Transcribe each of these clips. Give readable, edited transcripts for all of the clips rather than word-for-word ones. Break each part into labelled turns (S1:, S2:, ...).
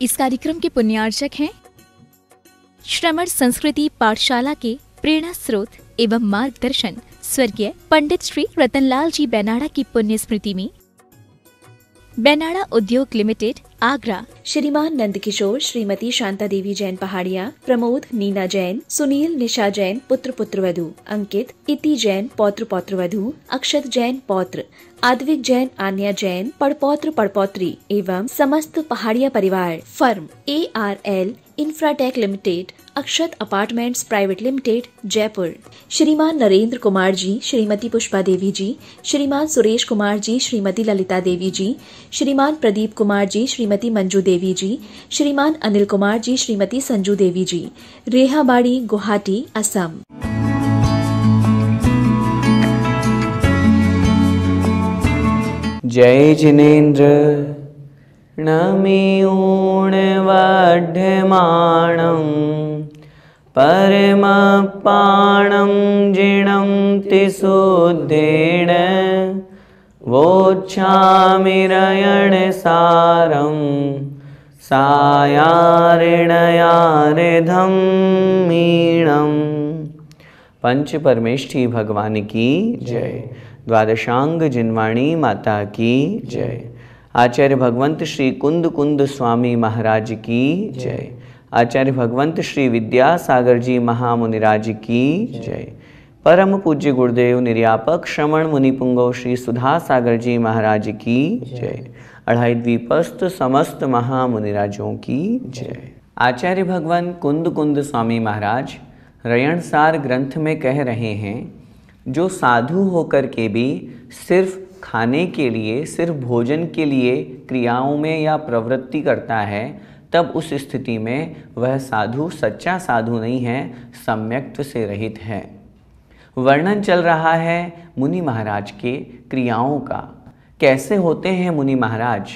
S1: इस कार्यक्रम के पुण्यार्चक हैं श्रमण संस्कृति पाठशाला के प्रेरणा स्रोत एवं मार्गदर्शन स्वर्गीय पंडित श्री रतनलाल जी बेनाड़ा की पुण्य स्मृति में बेनाड़ा उद्योग लिमिटेड आगरा,
S2: श्रीमान नंदकिशोर श्रीमती शांता देवी जैन पहाड़िया, प्रमोद नीना जैन, सुनील निशा जैन पुत्र पुत्रवधू, अंकित इति जैन पौत्र पौत्रवधू, अक्षत जैन पौत्र, आद्विक जैन आन्या जैन पड़पौत्र पड़पौत्री एवं समस्त पहाड़िया परिवार, फर्म ARL इंफ्राटेक लिमिटेड, अक्षत अपार्टमेंट्स प्राइवेट लिमिटेड, जयपुर। श्रीमान नरेंद्र कुमार जी, श्रीमती पुष्पा देवी जी, श्रीमान सुरेश कुमार जी, श्रीमती ललिता देवी जी, श्रीमान प्रदीप कुमार जी, श्रीमती मंजू देवी जी, श्रीमान अनिल कुमार जी, श्रीमती संजू देवी जी, रेहाबाड़ी, गुवाहाटी, असम।
S3: जय जिनेन्द्र नमि ऊणवढ्यमाणं परमपाणं जिणं तिसुद्धेन वोच्छामिरयणसारं सायारिणयारिधं मीणम्। पंच परमेष्ठी भगवान की जय। द्वादशांग जिनवाणी माता की जय। आचार्य भगवंत श्री कुंद कुंद स्वामी महाराज की जय। आचार्य भगवंत श्री विद्यासागर जी महामुनिराज की जय। परम पूज्य गुरुदेव निर्यापक श्रमण मुनिपुंगव श्री सुधा सागर जी महाराज की जय। अढ़ाई द्वीपस्थ समस्त महामुनिराजों की जय। आचार्य भगवान कुंद कुंद स्वामी महाराज रयणसार ग्रंथ में कह रहे हैं, जो साधु होकर के भी सिर्फ खाने के लिए, सिर्फ भोजन के लिए क्रियाओं में या प्रवृत्ति करता है, तब उस स्थिति में वह साधु सच्चा साधु नहीं है, सम्यक्त्व से रहित है। वर्णन चल रहा है मुनि महाराज के क्रियाओं का। कैसे होते हैं मुनि महाराज,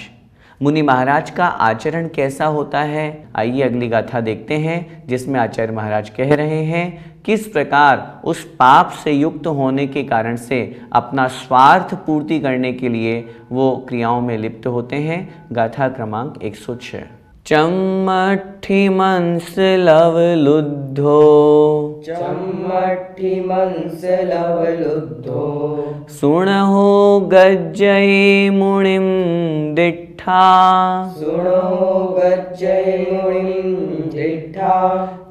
S3: मुनि महाराज का आचरण कैसा होता है। आइए अगली गाथा देखते हैं, जिसमें आचार्य महाराज कह रहे हैं किस प्रकार उस पाप से युक्त होने के कारण से अपना स्वार्थ पूर्ति करने के लिए वो क्रियाओं में लिप्त होते हैं। गाथा क्रमांक 106। चम्मठि मंस लव लुद्धो,
S4: चम्मठि मंस लव लुद्धो,
S3: सुणहो गज्जये मुनिम दिट्ठा,
S4: सुणहो गज्जये मुनिम दिट्ठा,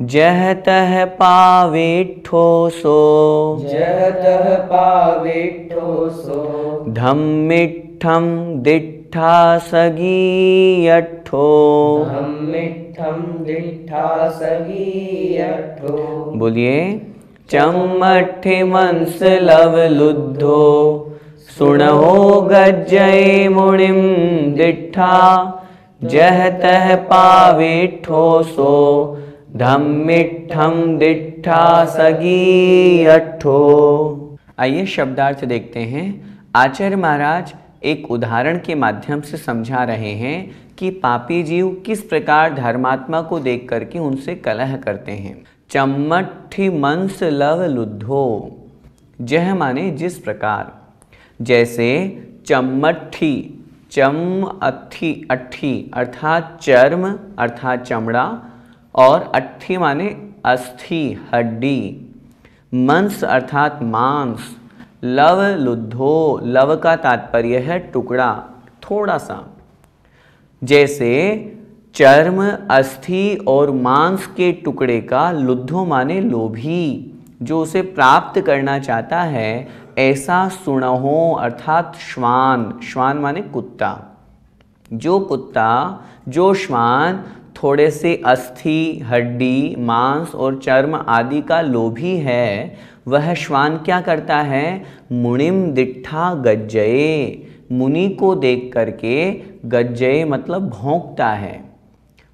S3: जह तह पावे ठोसो,
S4: जह तह पावे ठोसो,
S3: धम्मिट्ठम दिट्ठा सगी अट्ठो,
S4: धम्मिट्ठम दिट्ठा सगी अट्ठो।
S3: बोलिए चम्मठि मंस लव लुद्धो, सुणहो गज्जये मुनिम दिट्ठा, जह तह पावे ठोसो, धम्मिट्ठम दिट्ठा सगी अट्ठो। आइए शब्दार्थ देखते हैं। आचार्य महाराज एक उदाहरण के माध्यम से समझा रहे हैं कि पापी जीव किस प्रकार धर्मात्मा को देख करके उनसे कलह करते हैं। चम्मठि मंस लव लुद्धो, जह माने जिस प्रकार, जैसे चम्मठि, चम अट्ठी, अट्ठी अर्थात चर्म अर्थात चमड़ा, और अट्ठी माने अस्थि हड्डी, मंस अर्थात मांस, लव लुद्धो, लव का तात्पर्य है टुकड़ा, थोड़ा सा। जैसे चर्म, अस्थि और मांस के टुकड़े का लुद्धो माने लोभी, जो उसे प्राप्त करना चाहता है, ऐसा सुणहो अर्थात श्वान, श्वान माने कुत्ता। जो कुत्ता, जो श्वान थोड़े से अस्थि, हड्डी, मांस और चर्म आदि का लोभी है, वह श्वान क्या करता है, मुनिम दिट्ठा गज्जये, मुनि को देख करके, गज्जये मतलब भौंकता है।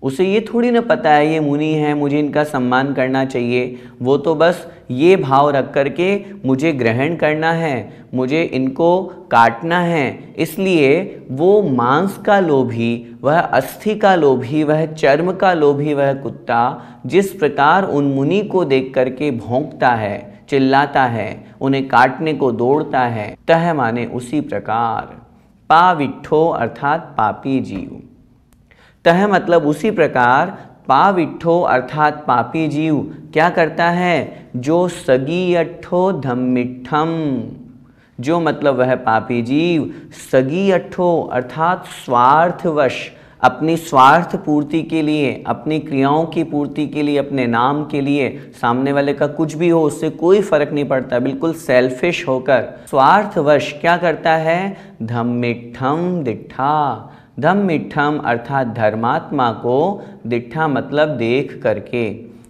S3: उसे ये थोड़ी ना पता है ये मुनि है, मुझे इनका सम्मान करना चाहिए। वो तो बस ये भाव रख करके मुझे ग्रहण करना है, मुझे इनको काटना है। इसलिए वो मांस का लोभी, वह अस्थि का लोभी, वह चर्म का लोभी, वह कुत्ता जिस प्रकार उन मुनि को देख करके भौंकता है, चिल्लाता है, उन्हें काटने को दौड़ता है, तह माने उसी प्रकार। पाविट्ठो अर्थात पापी जीव। तह मतलब उसी प्रकार पाविट्ठो अर्थात पापी जीव क्या करता है, जो सगीयट्ठो धम्मिट्ठम, जो मतलब वह पापी जीव सगीयट्ठो अर्थात स्वार्थवश अपनी स्वार्थ पूर्ति के लिए, अपनी क्रियाओं की पूर्ति के लिए, अपने नाम के लिए, सामने वाले का कुछ भी हो उससे कोई फर्क नहीं पड़ता, बिल्कुल सेल्फिश होकर स्वार्थवश क्या करता है, धम्मिट्ठम दिट्ठा, धम्मिट्ठम अर्थात धर्मात्मा को, दिट्ठा मतलब देख करके।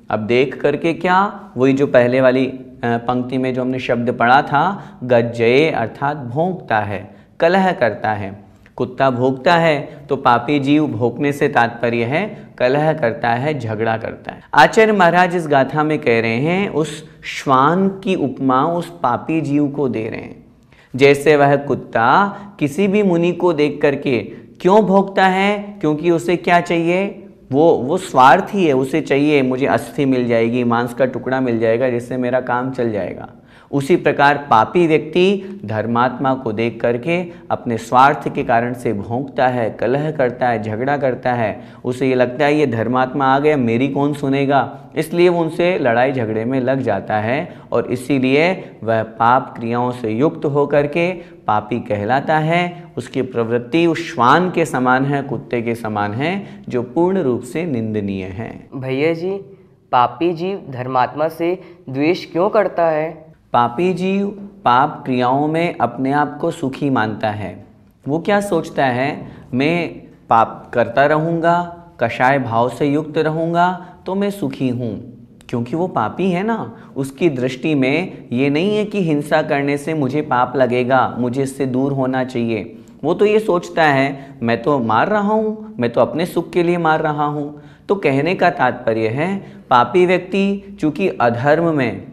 S3: अब देख करके क्या, वही जो पहले वाली पंक्ति में जो हमने शब्द पढ़ा था, गज्जये अर्थात भौंकता है, कलह करता है। कुत्ता भौंकता है तो पापी जीव भौंकने से तात्पर्य है कलह करता है, झगड़ा करता है। आचार्य महाराज इस गाथा में कह रहे हैं, उस श्वान की उपमा उस पापी जीव को दे रहे हैं। जैसे वह कुत्ता किसी भी मुनि को देख करके क्यों भौंकता है, क्योंकि उसे क्या चाहिए, वो स्वार्थी है, उसे चाहिए मुझे अस्थि मिल जाएगी, मांस का टुकड़ा मिल जाएगा जिससे मेरा काम चल जाएगा। उसी प्रकार पापी व्यक्ति धर्मात्मा को देख करके अपने स्वार्थ के कारण से भौंकता है, कलह करता है, झगड़ा करता है। उसे ये लगता है ये धर्मात्मा आ गया, मेरी कौन सुनेगा, इसलिए वो उनसे लड़ाई झगड़े में लग जाता है और इसीलिए वह पाप क्रियाओं से युक्त होकर के पापी कहलाता है। उसकी प्रवृत्ति उस श्वान के समान है, कुत्ते के समान है, जो पूर्ण रूप से निंदनीय है।
S5: भैया जी, पापी जीव धर्मात्मा से द्वेष क्यों करता है?
S3: पापी जीव पाप क्रियाओं में अपने आप को सुखी मानता है। वो क्या सोचता है, मैं पाप करता रहूँगा, कषाय भाव से युक्त रहूँगा तो मैं सुखी हूँ, क्योंकि वो पापी है ना। उसकी दृष्टि में ये नहीं है कि हिंसा करने से मुझे पाप लगेगा, मुझे इससे दूर होना चाहिए। वो तो ये सोचता है मैं तो मार रहा हूँ, मैं तो अपने सुख के लिए मार रहा हूँ। तो कहने का तात्पर्य है, पापी व्यक्ति चूँकि अधर्म में,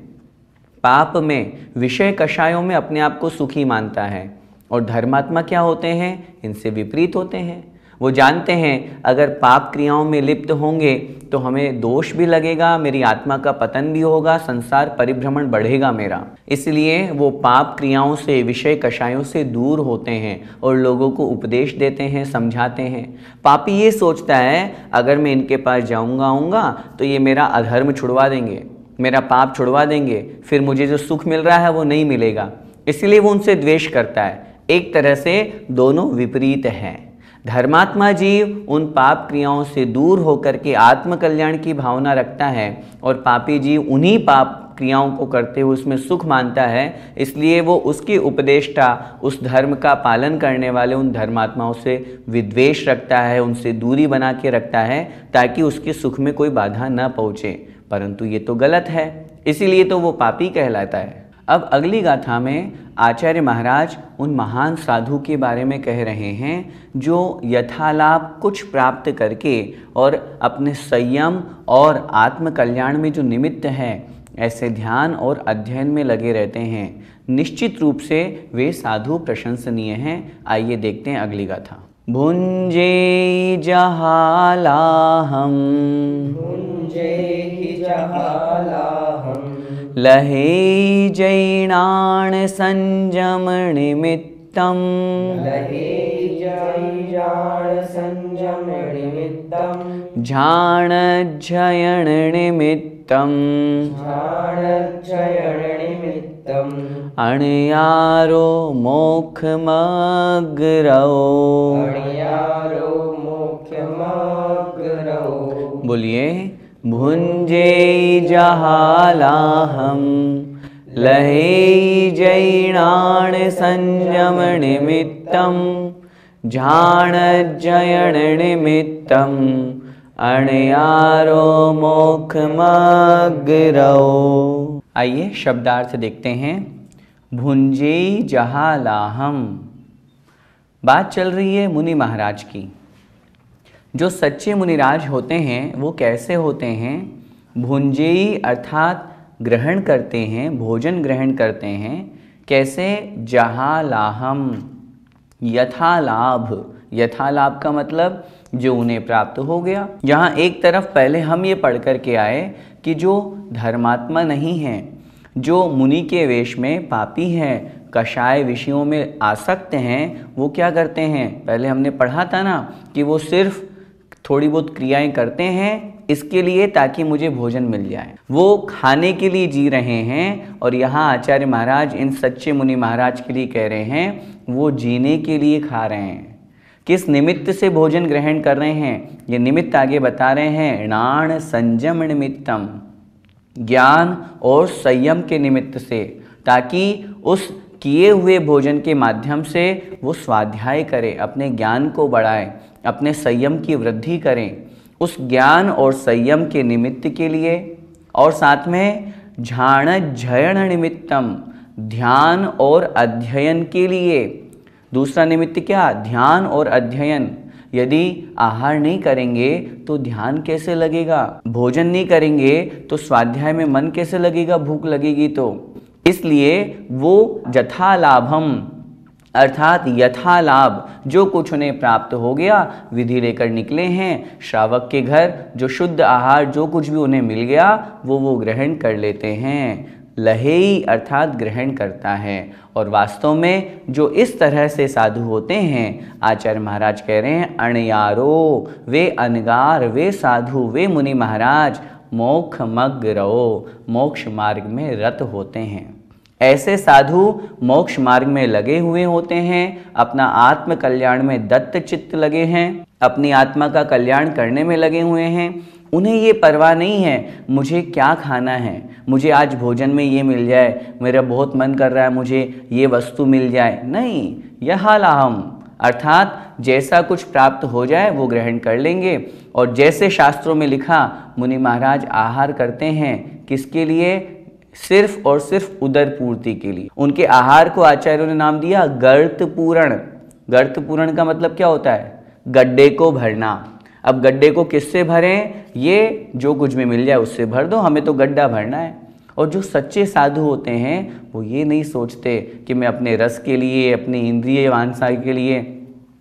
S3: पाप में, विषय कषायों में अपने आप को सुखी मानता है, और धर्मात्मा क्या होते हैं, इनसे विपरीत होते हैं। वो जानते हैं अगर पाप क्रियाओं में लिप्त होंगे तो हमें दोष भी लगेगा, मेरी आत्मा का पतन भी होगा, संसार परिभ्रमण बढ़ेगा मेरा। इसलिए वो पाप क्रियाओं से, विषय कषायों से दूर होते हैं और लोगों को उपदेश देते हैं, समझाते हैं। पापी ये सोचता है अगर मैं इनके पास जाऊँगा आऊँगा तो ये मेरा अधर्म छुड़वा देंगे, मेरा पाप छुड़वा देंगे, फिर मुझे जो सुख मिल रहा है वो नहीं मिलेगा, इसलिए वो उनसे द्वेष करता है। एक तरह से दोनों विपरीत हैं। धर्मात्मा जीव उन पाप क्रियाओं से दूर होकर के आत्म कल्याण की भावना रखता है और पापी जीव उन्हीं पाप क्रियाओं को करते हुए उसमें सुख मानता है, इसलिए वो उसके उपदेष्टा, उस धर्म का पालन करने वाले उन धर्मात्माओं से विद्वेष रखता है, उनसे दूरी बना के रखता है ताकि उसके सुख में कोई बाधा न पहुँचे। परंतु ये तो गलत है, इसीलिए तो वो पापी कहलाता है। अब अगली गाथा में आचार्य महाराज उन महान साधु के बारे में कह रहे हैं जो यथालाप कुछ प्राप्त करके और अपने संयम और आत्म कल्याण में जो निमित्त है, ऐसे ध्यान और अध्ययन में लगे रहते हैं। निश्चित रूप से वे साधु प्रशंसनीय हैं। आइए देखते हैं अगली गाथा। भुंजे जहालाहम,
S4: भुंजे जहालाहम,
S3: लहे जैनान संयम निमित्तम,
S4: लहे जैनान संयम निमित्तम,
S3: झाणज्जयन निमित्तम,
S4: झाणज्जयन निमित्तम,
S3: अणयारो मोक्षमग्रौ,
S4: अणयारो मोक्षमग्रौ।
S3: बोलिए, भुंजे जहालाहम, लहे जैनान संयम निमित्तम, झाणज्जयन निमित्तम, अणयारो मोक्षमग्रौ। आइए शब्दार्थ देखते हैं। भुंजे जहालाहम, बात चल रही है मुनि महाराज की। जो सच्चे मुनिराज होते हैं वो कैसे होते हैं? भुंजेई अर्थात ग्रहण करते हैं, भोजन ग्रहण करते हैं। कैसे? जहालाहम, यथालाभ। यथालाभ का मतलब जो उन्हें प्राप्त हो गया। यहाँ एक तरफ पहले हम ये पढ़ कर के आए कि जो धर्मात्मा नहीं है, जो मुनि के वेश में पापी हैं, कषाय विषयों में आसक्त हैं, वो क्या करते हैं? पहले हमने पढ़ा था ना कि वो सिर्फ थोड़ी बहुत क्रियाएं करते हैं इसके लिए ताकि मुझे भोजन मिल जाए। वो खाने के लिए जी रहे हैं और यहाँ आचार्य महाराज इन सच्चे मुनि महाराज के लिए कह रहे हैं वो जीने के लिए खा रहे हैं। किस निमित्त से भोजन ग्रहण कर रहे हैं ये निमित्त आगे बता रहे हैं। णाण संयम निमित्तम, ज्ञान और संयम के निमित्त से, ताकि उस किए हुए भोजन के माध्यम से वो स्वाध्याय करें, अपने ज्ञान को बढ़ाएं, अपने संयम की वृद्धि करें। उस ज्ञान और संयम के निमित्त के लिए और साथ में झाण झयण निमित्तम, ध्यान और अध्ययन के लिए। दूसरा निमित्त क्या? ध्यान और अध्ययन। यदि आहार नहीं करेंगे तो ध्यान कैसे लगेगा? भोजन नहीं करेंगे तो स्वाध्याय में मन कैसे लगेगा? भूख लगेगी तो। इसलिए वो यथा लाभम अर्थात यथा लाभ जो कुछ उन्हें प्राप्त हो गया विधि लेकर निकले हैं श्रावक के घर। जो शुद्ध आहार जो कुछ भी उन्हें मिल गया वो ग्रहण कर लेते हैं। लहेई अर्थात ग्रहण करता है। और वास्तव में जो इस तरह से साधु होते हैं आचार्य महाराज कह रहे हैं अणयारो, वे अनगार, वे साधु, वे मुनि महाराज मोक्ष मग्न रहो, मोक्ष मार्ग में रत होते हैं। ऐसे साधु मोक्ष मार्ग में लगे हुए होते हैं, अपना आत्म कल्याण में दत्त चित्त लगे हैं, अपनी आत्मा का कल्याण करने में लगे हुए हैं। उन्हें ये परवाह नहीं है मुझे क्या खाना है, मुझे आज भोजन में ये मिल जाए, मेरा बहुत मन कर रहा है मुझे ये वस्तु मिल जाए। नहीं, यह लाहम अर्थात जैसा कुछ प्राप्त हो जाए वो ग्रहण कर लेंगे। और जैसे शास्त्रों में लिखा मुनि महाराज आहार करते हैं किसके लिए? सिर्फ और सिर्फ उदर पूर्ति के लिए। उनके आहार को आचार्यों ने नाम दिया गर्त पूरण। गर्त पूरण का मतलब क्या होता है? गड्ढे को भरना। अब गड्ढे को किससे भरें? ये जो कुछ भी मिल जाए उससे भर दो, हमें तो गड्ढा भरना है। और जो सच्चे साधु होते हैं वो ये नहीं सोचते कि मैं अपने रस के लिए, अपनी इंद्रिय वांछा के लिए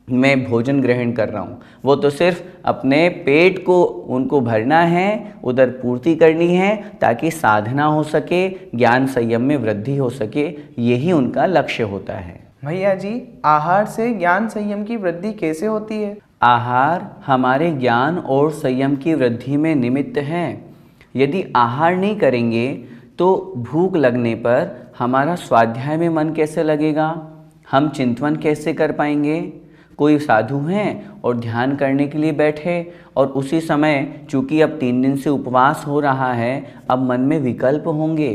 S3: मैं भोजन ग्रहण कर रहा हूँ। वो तो सिर्फ अपने पेट को उनको भरना है, उधर पूर्ति करनी है ताकि साधना हो सके, ज्ञान संयम में वृद्धि हो सके। यही उनका लक्ष्य होता है।
S6: भैया जी, आहार से ज्ञान संयम की वृद्धि कैसे होती है?
S3: आहार हमारे ज्ञान और संयम की वृद्धि में निमित्त है। यदि आहार नहीं करेंगे तो भूख लगने पर हमारा स्वाध्याय में मन कैसे लगेगा? हम चिंतन कैसे कर पाएंगे? कोई साधु हैं और ध्यान करने के लिए बैठे और उसी समय चूंकि अब 3 दिन से उपवास हो रहा है, अब मन में विकल्प होंगे,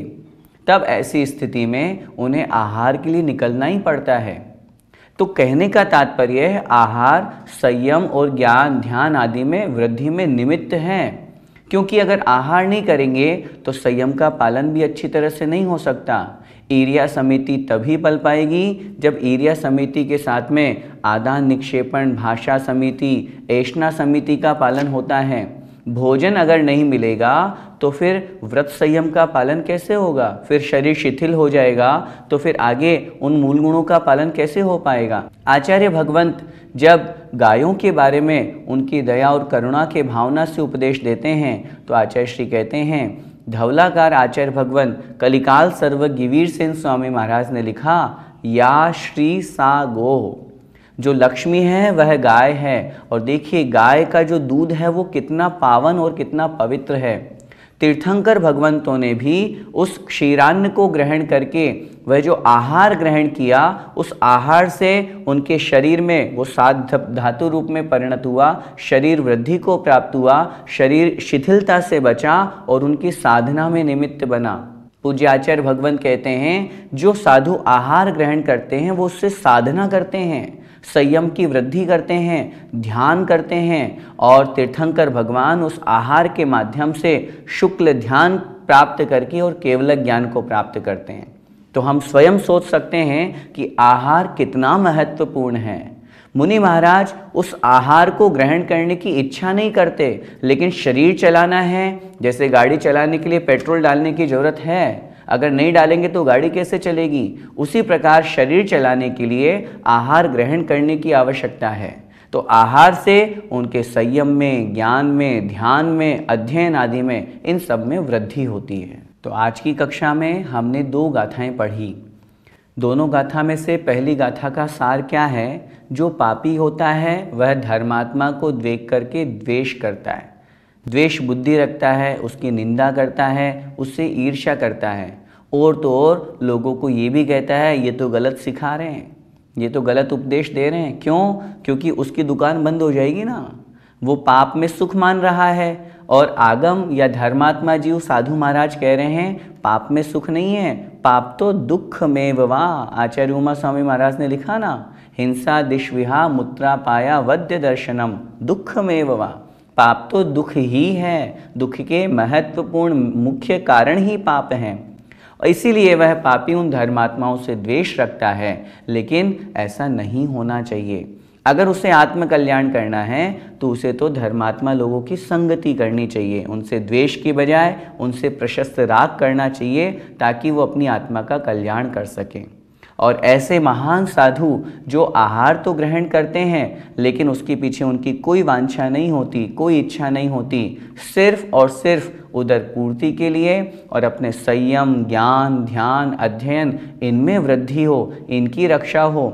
S3: तब ऐसी स्थिति में उन्हें आहार के लिए निकलना ही पड़ता है। तो कहने का तात्पर्य है आहार संयम और ज्ञान ध्यान आदि में वृद्धि में निमित्त है। क्योंकि अगर आहार नहीं करेंगे तो संयम का पालन भी अच्छी तरह से नहीं हो सकता। ईर्या समिति तभी पल पाएगी जब ईर्या समिति के साथ में आदान निक्षेपण, भाषा समिति, ऐष्णा समिति का पालन होता है। भोजन अगर नहीं मिलेगा तो फिर व्रत संयम का पालन कैसे होगा? फिर शरीर शिथिल हो जाएगा तो फिर आगे उन मूल गुणों का पालन कैसे हो पाएगा? आचार्य भगवंत जब गायों के बारे में उनकी दया और करुणा के भावना से उपदेश देते हैं तो आचार्य श्री कहते हैं, धवलाकार आचार्य भगवान कलिकाल सर्वज्ञ वीर सेन स्वामी महाराज ने लिखा, या श्री सा गो, जो लक्ष्मी है वह गाय है। और देखिए गाय का जो दूध है वो कितना पावन और कितना पवित्र है। तीर्थंकर भगवंतों ने भी उस क्षीरान्न को ग्रहण करके वह जो आहार ग्रहण किया, उस आहार से उनके शरीर में वो साध धातु रूप में परिणत हुआ, शरीर वृद्धि को प्राप्त हुआ, शरीर शिथिलता से बचा और उनकी साधना में निमित्त बना। पूज्य आचार्य भगवंत कहते हैं जो साधु आहार ग्रहण करते हैं वो उससे साधना करते हैं, संयम की वृद्धि करते हैं, ध्यान करते हैं। और तीर्थंकर भगवान उस आहार के माध्यम से शुक्ल ध्यान प्राप्त करके और केवल ज्ञान को प्राप्त करते हैं। तो हम स्वयं सोच सकते हैं कि आहार कितना महत्वपूर्ण है। मुनि महाराज उस आहार को ग्रहण करने की इच्छा नहीं करते, लेकिन शरीर चलाना है। जैसे गाड़ी चलाने के लिए पेट्रोल डालने की जरूरत है, अगर नहीं डालेंगे तो गाड़ी कैसे चलेगी? उसी प्रकार शरीर चलाने के लिए आहार ग्रहण करने की आवश्यकता है। तो आहार से उनके संयम में, ज्ञान में, ध्यान में, अध्ययन आदि में, इन सब में वृद्धि होती है। तो आज की कक्षा में हमने 2 गाथाएं पढ़ी। दोनों गाथा में से पहली गाथा का सार क्या है? जो पापी होता है वह धर्मात्मा को देख करके द्वेष करता है, द्वेष बुद्धि रखता है, उसकी निंदा करता है, उससे ईर्ष्या करता है, और तो और लोगों को ये भी कहता है ये तो गलत सिखा रहे हैं, ये तो गलत उपदेश दे रहे हैं। क्यों? क्योंकि उसकी दुकान बंद हो जाएगी ना। वो पाप में सुख मान रहा है और आगम या धर्मात्मा जीव साधु महाराज कह रहे हैं पाप में सुख नहीं है, पाप तो दुख में वा। आचार्य उमा स्वामी महाराज ने लिखा ना, हिंसा दिश्विहा मुत्रा पाया वद्य दर्शनम दुख में वा। पाप तो दुख ही है, दुख के महत्वपूर्ण मुख्य कारण ही पाप हैं, और इसीलिए वह पापी उन धर्मात्माओं से द्वेष रखता है। लेकिन ऐसा नहीं होना चाहिए। अगर उसे आत्म कल्याण करना है तो उसे तो धर्मात्मा लोगों की संगति करनी चाहिए, उनसे द्वेष की बजाय उनसे प्रशस्त राग करना चाहिए, ताकि वो अपनी आत्मा का कल्याण कर सके। और ऐसे महान साधु जो आहार तो ग्रहण करते हैं लेकिन उसके पीछे उनकी कोई वांछा नहीं होती, कोई इच्छा नहीं होती, सिर्फ और सिर्फ उदर पूर्ति के लिए और अपने संयम, ज्ञान, ध्यान, अध्ययन इनमें वृद्धि हो, इनकी रक्षा हो।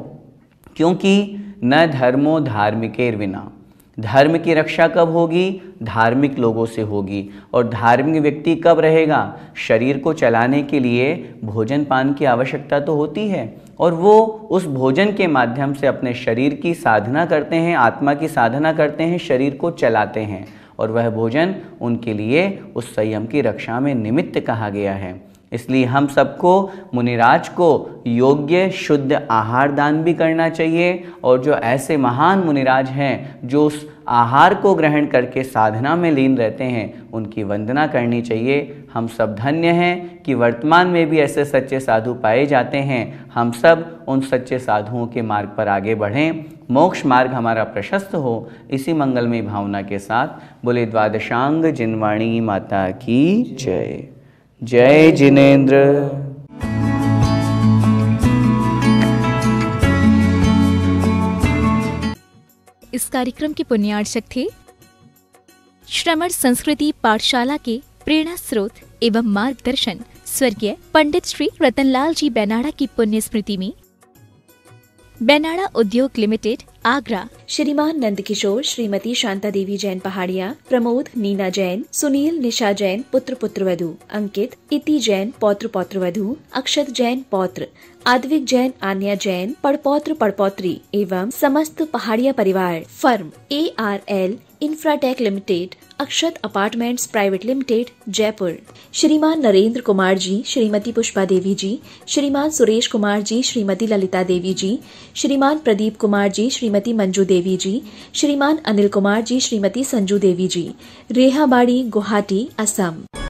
S3: क्योंकि न धर्मो धार्मिकेर विना, धर्म की रक्षा कब होगी? धार्मिक लोगों से होगी। और धार्मिक व्यक्ति कब रहेगा? शरीर को चलाने के लिए भोजन पान की आवश्यकता तो होती है, और वो उस भोजन के माध्यम से अपने शरीर की साधना करते हैं, आत्मा की साधना करते हैं, शरीर को चलाते हैं, और वह भोजन उनके लिए उस संयम की रक्षा में निमित्त कहा गया है। इसलिए हम सबको, मुनिराज को योग्य शुद्ध आहार दान भी करना चाहिए, और जो ऐसे महान मुनिराज हैं जो उस आहार को ग्रहण करके साधना में लीन रहते हैं, उनकी वंदना करनी चाहिए। हम सब धन्य हैं कि वर्तमान में भी ऐसे सच्चे साधु पाए जाते हैं। हम सब उन सच्चे साधुओं के मार्ग पर आगे बढ़ें, मोक्ष मार्ग हमारा प्रशस्त हो। इसी मंगलमय भावना के साथ बोले द्वादशांग जिनवाणी माता की जय। जय जिनेन्द्र।
S1: इस कार्यक्रम के पुण्यार्चक थे श्रमण संस्कृति पाठशाला के प्रेरणा स्रोत एवं मार्गदर्शन स्वर्गीय पंडित श्री रतनलाल जी बेनाड़ा की पुण्य स्मृति में बेनाड़ा उद्योग लिमिटेड, आगरा।
S2: श्रीमान नंदकिशोर, श्रीमती शांता देवी जैन पहाड़िया, प्रमोद, नीना जैन, सुनील, निशा जैन पुत्र पुत्रवधू, अंकित, इति जैन पौत्र पौत्रवधू, अक्षत जैन पौत्र, आद्विक जैन, आन्या जैन पड़पौत्र पड़पौत्री एवं समस्त पहाड़िया परिवार, फर्म ARL इंफ्राटेक लिमिटेड, अक्षत अपार्टमेंट्स प्राइवेट लिमिटेड, जयपुर। श्रीमान नरेंद्र कुमार जी, श्रीमती पुष्पा देवी जी, श्रीमान सुरेश कुमार जी, श्रीमती ललिता देवी जी, श्रीमान प्रदीप कुमार जी, श्रीमती मंजू देवी जी, श्रीमान अनिल कुमार जी, श्रीमती संजू देवी जी, रेहाबाड़ी, गुवाहाटी, असम।